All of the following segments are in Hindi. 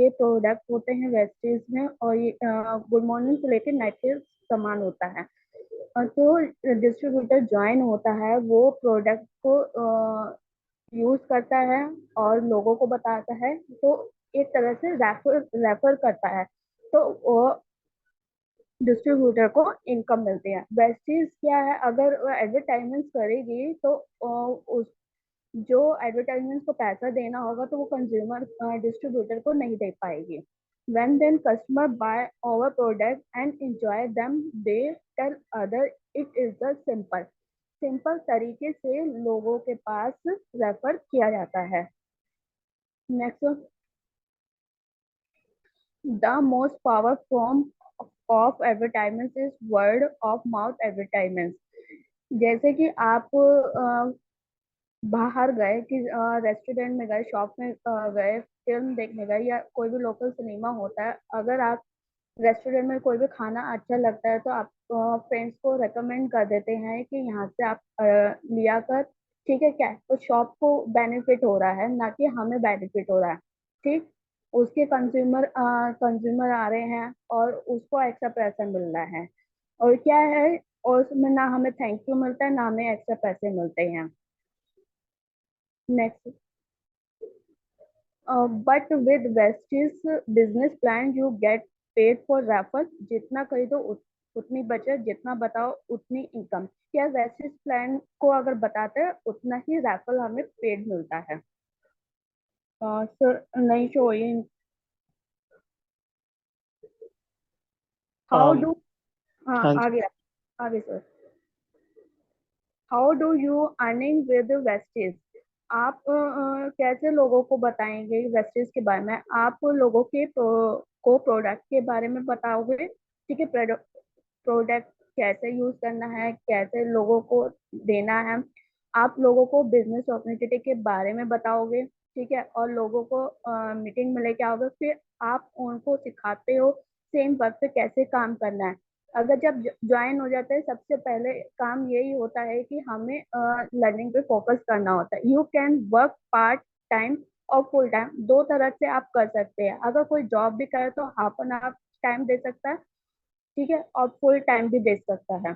ये प्रोडक्ट होते हैं वेस्टेज में, और ये गुड मॉर्निंग से लेकर नाइट के सामान होता है। तो डिस्ट्रीब्यूटर ज्वाइन होता है, वो प्रोडक्ट को यूज करता है और लोगों को बताता है, तो एक तरह से रेफर रेफर करता है, तो वो डिस्ट्रीब्यूटर को इनकम मिलती है। वेस्टेज क्या है, अगर वो एडवर्टाइजमेंट करेगी तो उस जो एडवर्टाइजमेंट को पैसा देना होगा तो वो कंज्यूमर डिस्ट्रीब्यूटर को नहीं दे पाएगी। when then customer buy our product and enjoy them, they tell other। it is the simple तरीके से लोगों के पास रेफर किया जाता है। Next, the most power form of advertisement is word of mouth advertisement. जैसे कि आप बाहर गए कि रेस्टोरेंट में गए, शॉप में गए, फिल्म देखने गए, या कोई भी लोकल सिनेमा होता है, अगर आप रेस्टोरेंट में कोई भी खाना अच्छा लगता है तो आप फ्रेंड्स को रेकमेंड कर देते हैं कि यहाँ से आप लिया कर। ठीक है क्या, तो शॉप को बेनिफिट हो रहा है, ना कि हमें बेनिफिट हो रहा है। ठीक, उसके कंज्यूमर आ रहे हैं और उसको एक्स्ट्रा पैसा मिल रहा है, और क्या है, और उसमें ना हमें थैंक यू मिलता है, ना हमें एक्स्ट्रा पैसे मिलते हैं। Next, but with Vestige business plan you get paid for refer. जितना खरीदो उतनी बचत, जितना बताओ उतनी इनकम। क्या वेस्टिज प्लान को अगर बताते हैं उतना ही रेफर हमें पेड मिलता है। सर नहीं शो ये। हाउ um, डू, हाँ हाँ जी। आगे, आगे sir. How do you earning with wastage. आप कैसे लोगों को बताएंगे वेस्टेज के बारे में, आप लोगों के को प्रोडक्ट के बारे में बताओगे। ठीक है, प्रोडक्ट कैसे यूज करना है, कैसे लोगों को देना है, आप लोगों को बिजनेस अपॉर्चुनिटी के बारे में बताओगे। ठीक है, और लोगों को मीटिंग में लेके आओगे, फिर आप उनको सिखाते हो सेम वर्क पे कैसे काम करना है। अगर जब ज्वाइन हो जाते हैं, सबसे पहले काम यही होता है कि हमें लर्निंग पे फोकस करना होता है। You can work part time और फुल टाइम, दो तरह से आप कर सकते हैं। अगर कोई जॉब भी करे तो हाफ एन आवर टाइम दे सकता है, ठीक है, और फुल टाइम भी दे सकता है।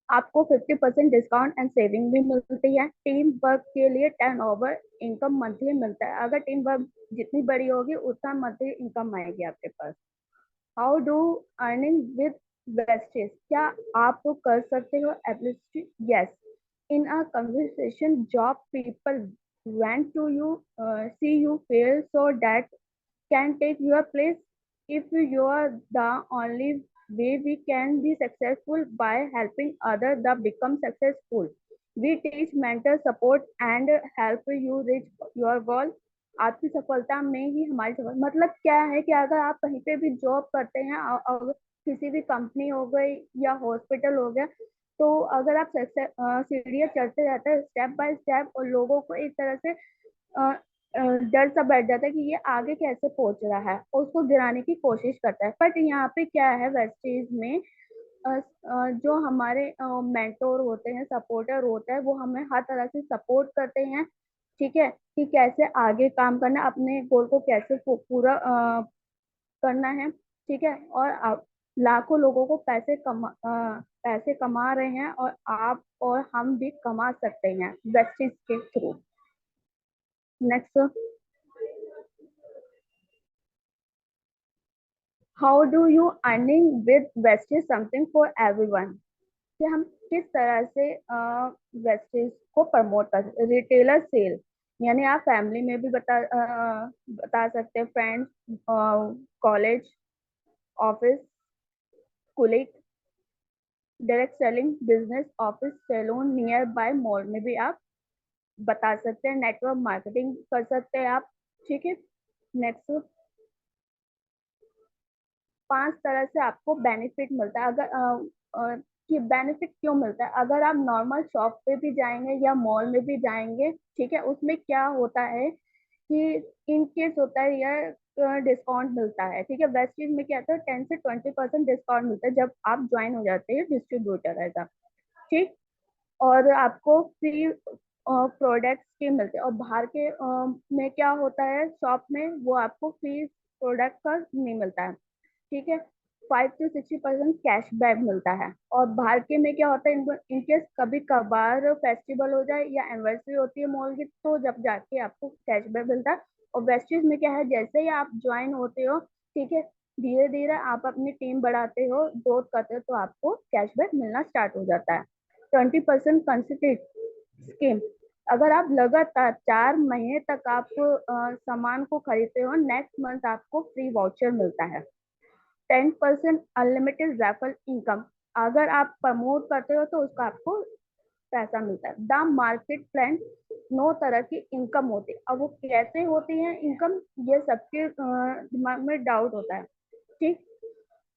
आपको 50% डिस्काउंट एंड सेविंग भी मिलती है। टीम वर्क के लिए 10 ओवर इनकम मंथली मिलता है। अगर टीम वर्क जितनी बड़ी होगी उतना मंथली इनकम आएगी आपके पास। How do earning with wastage. क्या आप कर सकते हो ability? Yes, in a conversation job people went to you see you fail so that can take your place. If you are the only way we can be successful by helping others to become successful. We teach mental support and help you reach your goal. आपकी सफलता में ही हमारी सफलता। मतलब क्या है कि अगर आप कहीं पे भी जॉब करते हैं, और किसी भी कंपनी हो गई या हॉस्पिटल हो गया, तो अगर आप सीढ़ियाँ चढ़ते रहते हैं स्टेप बाय स्टेप, और लोगों को एक तरह से डर सा बैठ जाता है कि ये आगे कैसे पहुंच रहा है, और उसको गिराने की कोशिश करता है। बट यहाँ पे क्या है, वेस्टेज में जो हमारे मेंटोर होते हैं, सपोर्टर होता है, वो हमें हर तरह से सपोर्ट करते हैं। ठीक है, कि कैसे आगे काम करना, अपने गोल को कैसे पूरा करना है। ठीक है, और लाखों लोगों को पैसे कमा रहे हैं, और आप और हम भी कमा सकते हैं वेस्टेज के through. Next, how do you earning with wastage something for everyone. कि हम किस तरह से वेस्टेज को प्रमोट कर सकते। रिटेलर सेल, यानी आप फैमिली में भी बता सकते हैं, friends, college, office, colleague. Direct selling business, office, salon, nearby mall में भी आप बता सकते हैं। नेटवर्क मार्केटिंग कर सकते हैं आप। ठीक है, नेक्स्ट, 5 तरह से आपको बेनिफिट मिलता है। कि बेनिफिट क्यों मिलता है, अगर आप नॉर्मल शॉप पे भी जाएंगे या मॉल में भी जाएंगे, ठीक है, उसमें क्या होता है कि इन केस होता है या डिस्काउंट मिलता है। ठीक है, वेस्टेज में क्या होता है, 10 से 20% डिस्काउंट मिलता है जब आप ज्वाइन हो जाते हैं डिस्ट्रीब्यूटर ऐसा। ठीक, और आपको फ्री प्रोडक्ट्स के मिलते हैं, और बाहर के में क्या होता है, शॉप में वो आपको फ्री प्रोडक्ट का नहीं मिलता है, ठीक है। 5 to 60% कैशबैक मिलता है। और बाहर के में क्या होता है, इनकेस कभी कभार फेस्टिवल हो जाए या एनिवर्सरी होती है मॉल की, तो जब जाके आपको कैशबैक मिलता है। और वेस्टेज में क्या है, जैसे ही आप ज्वाइन होते हो, ठीक है, धीरे धीरे आप अपनी टीम बढ़ाते हो, ग्रोथ करते हो, तो आपको कैशबैक मिलना स्टार्ट हो जाता है। 20% स्कीम, अगर आप लगातार 4 महीने तक आप सामान को खरीदते हो, नेक्स्ट मंथ आपको फ्री वाउचर मिलता है। 10% अनलिमिटेड रेफरल इनकम, अगर आप प्रमोट करते हो तो उसका आपको पैसा मिलता है। द मार्केट प्लान, 9 तरह की इनकम होती है। अब वो कैसे होती है इनकम, ये सबके दिमाग में डाउट होता है, ठीक।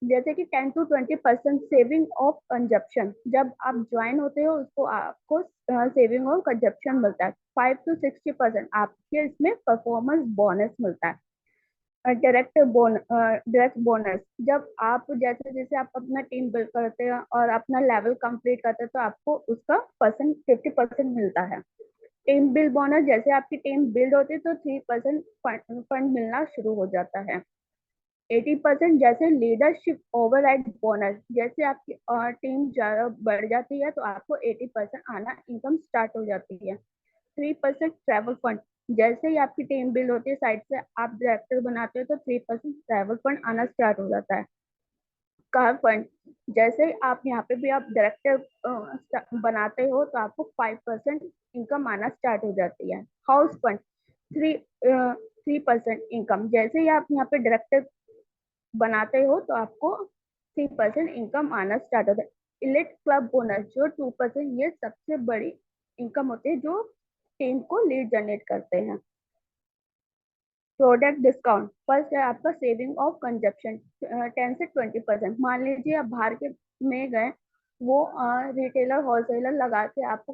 जैसे कि 10 to 20% सेविंग ऑफ कंजप्शन, जब आप ज्वाइन होते हो उसको आपको सेविंग ऑफ कंजप्शन मिलता है। 5 to 60% आपके इसमें परफॉर्मेंस बोनस मिलता है। डायरेक्ट बोनस, जब आप जैसे जैसे आप अपना टीम बिल्ड करते हैं और अपना लेवल कंप्लीट करते हैं, तो आपको उसका 50% मिलता है। टीम बिल्ड बोनस, जैसे आपकी टीम बिल्ड होती है तो 3% फंड मिलना शुरू हो जाता है। 80%, जैसे लीडरशिप ओवरराइड बोनस, जैसे आपकी टीम ज्यादा बढ़ जाती है तो आपको 80% आना इनकम स्टार्ट हो जाती है। 3% ट्रैवल फंड, जैसे ही आपकी टीम बिल्ड होती है, साइड से आप डायरेक्टर बनाते हो तो 3% ट्रैवल फंड आना स्टार्ट हो जाता है। कार फंड, जैसे ही आप यहाँ पे भी आप डायरेक्टर बनाते हो तो आपको 5% इनकम आना स्टार्ट हो जाती है। हाउस फंड, 3% इनकम, जैसे ही आप यहाँ पे डायरेक्टर बनाते हो तो आपको 3% इनकम आना स्टार्ट होता है। इलेट क्लब बोनस जो 2%, ये सबसे बड़ी इनकम होती है जो टीम को लीड जनरेट करते हैं। प्रोडक्ट डिस्काउंट, फर्स्ट है आपका सेविंग ऑफ कंजप्शन, 10 से 20%। मान लीजिए आप बाहर के में गए, वो रिटेलर होलसेलर लगा के आपको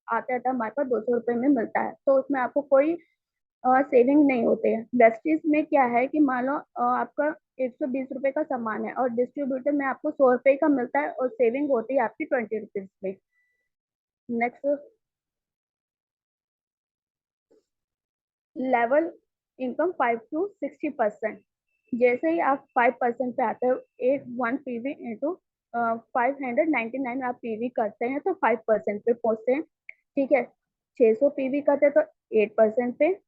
आता था, हमारे पास 200 रुपये में मिलता है, तो उसमें आपको कोई सेविंग नहीं होते हैं। वेस्टीज में क्या है कि मान लो आपका 120 रुपये का सामान है और डिस्ट्रीब्यूटर में आपको 100 रुपये का मिलता है, और सेविंग होती है आपकी 20 रुपीज में। नेक्स्ट, लेवल इनकम 5 to 60%, जैसे ही आप 5% पे आते हो, 1 PV इंटू 599 आप पीवी करते हैं तो 5% पे पहुंचते हैं, ठीक है। 600 पीवी करते हैं तो 8% पे।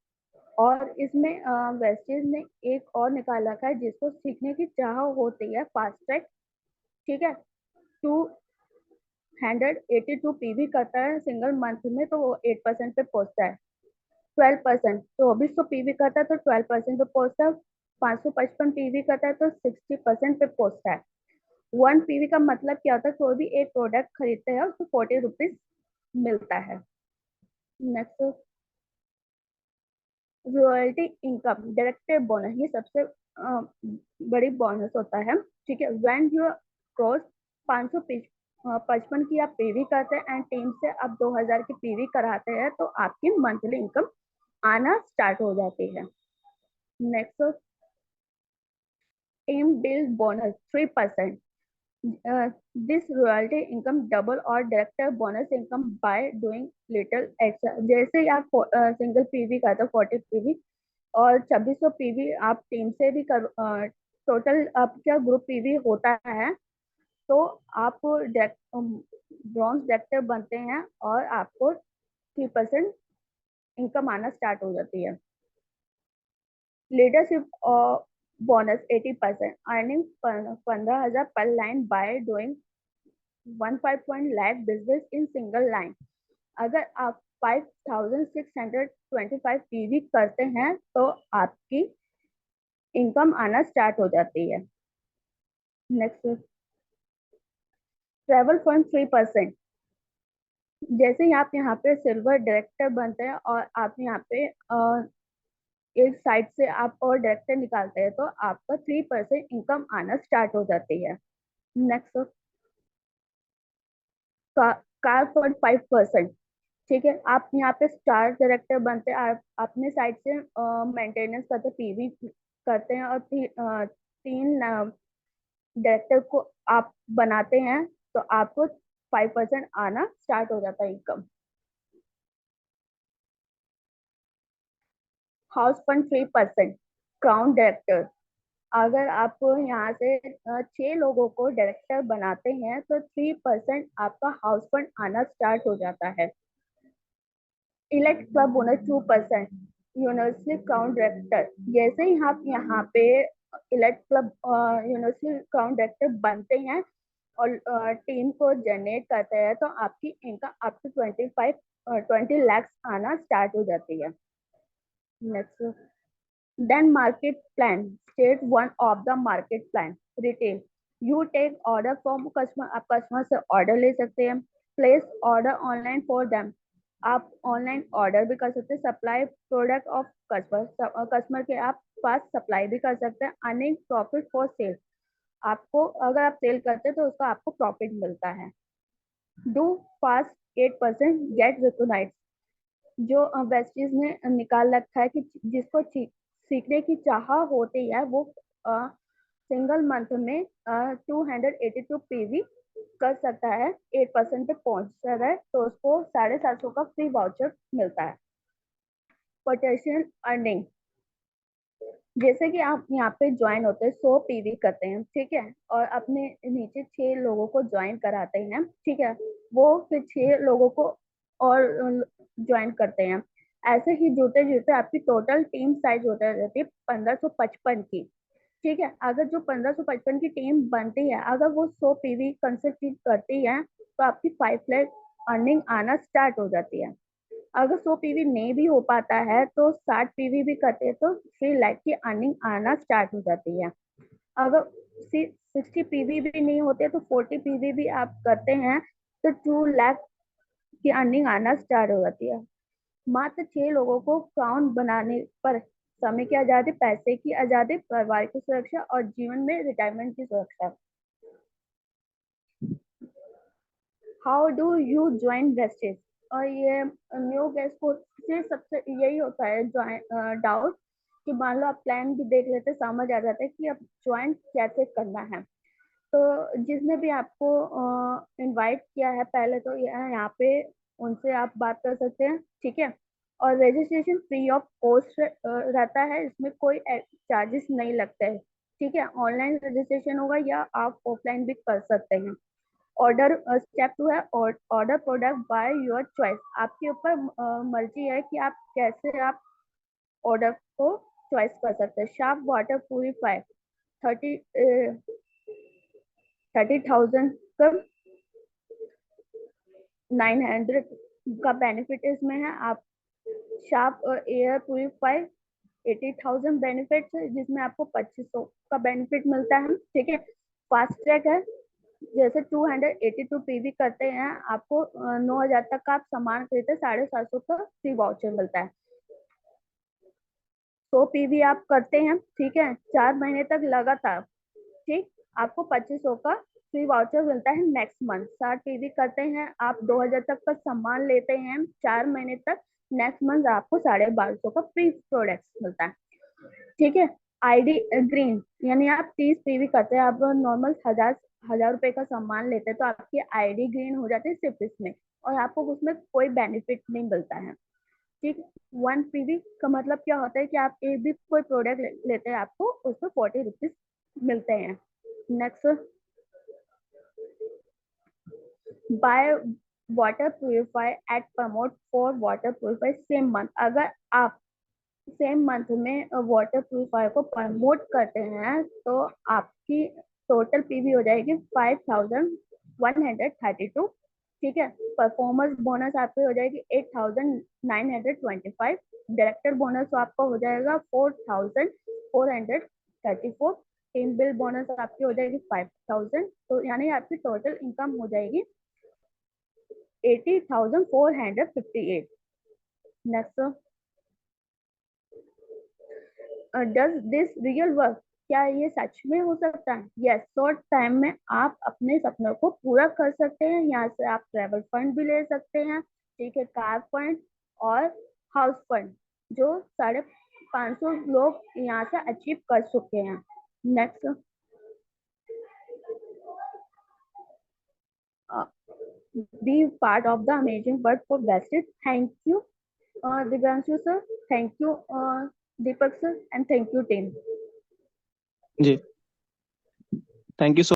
और इसमें वेस्टेज ने एक और निकाल रखा है, जिसको सीखने की चाह होती है, फास्ट ट्रैक, ठीक है। 282 पीवी करता है सिंगल मंथ में, तो वो 8% पे पहुंचता है। 12%, 2400 पीवी करता है तो 12% पे पहुंचता है। 555 पीवी करता है तो 60% पे पहुंचता है। 1 पीवी का मतलब क्या होता है, कोई भी एक प्रोडक्ट खरीदते हैं उसको 40 रुपीज मिलता है। Next, royalty income, direct bonus, ये सबसे बड़ी बोनस होता है, ठीक है। व्हेन यू क्रॉस 555 की आप पीवी करते हैं एंड टीम से आप 2000 की पीवी कराते हैं, तो आपकी मंथली इनकम आना स्टार्ट हो जाती है। Next, team build bonus 3%, this royalty income double और director bonus income by doing little extra, जैसे ही आप सिंगल पीवी करते हो 40 पीवी और 2600 पीवी आप टीम से भी कर, टोटल आपका ग्रुप पीवी होता है, तो आप ब्रॉन्ज डायरेक्टर बनते हैं और आपको 3% इनकम आना स्टार्ट हो जाती है। लीडरशिप बोनस 80%, अर्निंग 15,000 पर line by doing 1.5 lakh business in single line, अगर आप 5625 पीवी करते हैं तो आपकी इनकम आना स्टार्ट हो जाती है। नेक्स्ट, ट्रेवल फंड 3%, जैसे ही आप यहाँ पे सिल्वर डायरेक्टर बनते हैं और आप यहाँ पे एक साइड से आप और डायरेक्टर निकालते हैं, तो आपका 3% इनकम आना स्टार्ट हो जाती है। नेक्स्ट, कार फंड 5%, ठीक है। आप यहाँ पे स्टार डायरेक्टर बनते हैं, आप अपने साइड से मेंटेनेंस करते, पीवी करते हैं, और 3 डायरेक्टर को आप बनाते हैं, तो आपको 5% आना स्टार्ट हो जाता है income. House fund 3%, crown director. अगर आप यहाँ से 6 लोगों को डायरेक्टर बनाते हैं तो 3% आपका हाउस फंड आना स्टार्ट हो जाता है। Elect club bonus 2%, university crown director. जैसे ही आप यहाँ पे elect club university crown director बनते हैं और टीम को जनरेट करते हैं तो आपकी इनकम अप टू 20 लाख आना स्टार्ट हो जाती है। Next, then market plan. State one of the market plan. Retail. You take order from customer. आप कस्टमर से ऑर्डर ले सकते हैं। Place order online for them. आप ऑनलाइन ऑर्डर भी कर सकते हैं। Supply product of customer, customer के आप पास सप्लाई भी कर सकते हैं। Earning profit for sale. आपको अगर आप सेल करते हैं तो उसका आपको प्रॉफिट मिलता है। Do fast 8%, get recognise. जो वेस्टीज ने निकाल रखा है कि जिसको सीखने की चाह होती है वो सिंगल मंथ में 282 PV कर सकता है। 8% पे पहुंच रहा है तो उसको 750 का फ्री वाउचर मिलता है। Potential earning. जैसे कि आप यहाँ पे ज्वाइन होते हैं 100 PV करते हैं, ठीक है, और अपने नीचे 6 लोगों को ज्वाइन कराते हैं, ठीक है, वो फिर 6 लोगों को और ज्वाइन करते हैं। ऐसे ही जुड़ते जुड़ते आपकी टोटल टीम साइज होता रहती है 1555 की, ठीक है। अगर जो 1555 की टीम बनती है, अगर वो 100 PV कंसिडर करती है तो आपकी 5 लाख अर्निंग आना स्टार्ट हो जाती है। अगर 100 PV नहीं भी हो पाता है तो 60 PV भी करते हैं तो 3 लाख की अर्निंग आना स्टार्ट हो जाती है। अगर 60 PV भी नहीं होते तो 40 PV भी आप करते हैं तो 2 लाख की अर्निंग आना स्टार्ट हो जाती है। मात्र 6 लोगों को क्राउन बनाने पर समय की आजादी, पैसे की आजादी, परिवार की सुरक्षा और जीवन में रिटायरमेंट की सुरक्षा। How do you join wastage. और ये न्यू गेस्ट को से सबसे यही होता है डाउट कि मान लो आप प्लान भी देख लेते समझ आ जाता है कि अब ज्वाइन कैसे करना है। तो जिसने भी आपको इनवाइट किया है पहले तो यहाँ पे उनसे आप बात कर सकते हैं, ठीक है। और रजिस्ट्रेशन फ्री ऑफ कॉस्ट रहता है, इसमें कोई चार्जेस नहीं लगते हैं, ठीक है। ऑनलाइन रजिस्ट्रेशन होगा या आप ऑफलाइन भी कर सकते हैं। ऑर्डर स्टेप 2 है order product by your choice. आपके ऊपर मर्जी है कि आप कैसे आप ऑर्डर को चॉइस कर सकते हैं। शार्प वाटर प्यूरिफायर 30,000 का 900 का बेनिफिट इसमें है। आप शार्प एयर प्यूरिफायर 80,000 बेनिफिट है जिसमें आपको 2500 का बेनिफिट मिलता है, ठीक है। फास्ट ट्रैक है, जैसे 282 PV करते हैं आपको 9,000 तक का आप सामान खरीदते 750 का फ्री वाउचर मिलता है। 100 PV आप करते हैं, ठीक है, 4 महीने तक लगातार, ठीक, आपको 2500 का फ्री वाउचर मिलता है नेक्स्ट मंथ। 60 PV करते हैं आप 2,000 तक का सामान लेते हैं 4 महीने तक, नेक्स्ट मंथ आपको 1250 का फ्री प्रोडक्ट मिलता है, ठीक है। आईडी ग्रीन यानी आप 30 PV करते हैं, आप नॉर्मल 1000 रुपए का सामान लेते हैं तो आपकी आईडी ग्रीन हो जाती है सिर्फ इसमें, और आपको उसमें कोई बेनिफिट नहीं मिलता है, ठीक। 1 PV का मतलब क्या होता है कि आप एक भी कोई प्रोडक्ट लेते हैं आपको उसमें 40 रुपीज मिलते हैं। Next, buy water purifier at promote for water purifier same month. अगर आप सेम मंथ में वाटर प्यूरिफायर को प्रमोट करते हैं तो आपकी टोटल पीवी हो जाएगी 5,132, ठीक है। परफॉर्मेंस बोनस आपकी हो जाएगी 8,925। डायरेक्टर बोनस आपका हो जाएगा 4,434। टीम बिल बोनस आपकी हो जाएगी 5,000, तो यानी आपकी टोटल इनकम हो जाएगी 80,458। Next, does this real work. क्या ये सच में हो सकता है? यस, शॉर्ट टाइम में आप अपने सपनों को पूरा कर सकते हैं। यहाँ से आप ट्रेवल फंड भी ले सकते हैं, ठीक है, कार फंड और हाउस फंड, जो 550 लोग यहाँ से अचीव कर चुके हैं। Next, be part of the amazing work for best. Thank you Divyanshu sir, thank you Deepak sir and thank you team. जी, थैंक यू सो